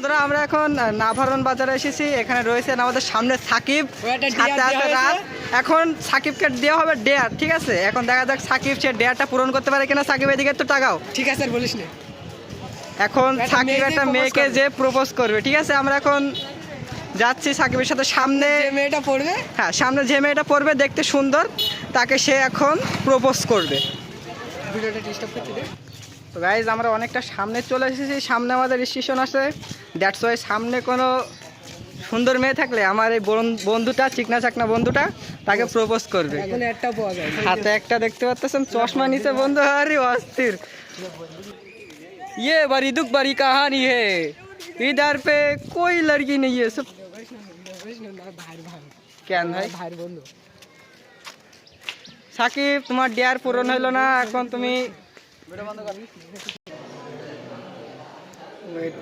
বন্ধুরা আমরা এখন নাভারন বাজারে এসেছি। এখানে রয়েছেন আমাদের সামনে সাকিব, সাথে আছে রাত। এখন সাকিবকে দেওয়া হবে ডেয়ার, ঠিক আছে? এখন দেখা যাক সাকিব সে ডেয়ারটা পূরণ করতে পারে কিনা। সাকিব এদিকে একটু তাকাও। ঠিক আছে, বলিস না। এখন সাকিব একটা মেয়েকে যে প্রপোজ করবে, ঠিক আছে? আমরা এখন যাচ্ছি সাকিবের সাথে সামনে। যে মেয়েটা পড়বে, হ্যাঁ, সামনে যে মেয়েটা পড়বে দেখতে সুন্দর, তাকে সে এখন প্রপোজ করবে। ভিডিওটা ডিস্টার্ব করতে দে। তো গাইজ আমরা অনেকটা সামনে চলে এসেছি। সামনে আমাদের স্টেশন আছে, দ্যাটস ওয়াই সামনে কোনো সুন্দর মেয়ে থাকলে আমার এই বন্ধুটা, চিকনা চাকনা বন্ধুটা, তাকে প্রপোজ করবে। এখন একটা পাওয়া যায়। হাতে একটা দেখতে পাচ্ছেন, চশমা নিচে বন্ধু। আরে অস্থির। ये बड़ी दुख बड़ी कहानी है, इधर पे कोई लड़की नहीं है सब। কেন ভাই? ভাইয়ের বন্ধু। সাকিব, তোমার ডেয়ার পূরণ হইলো না, এখন তুমি ওয়েট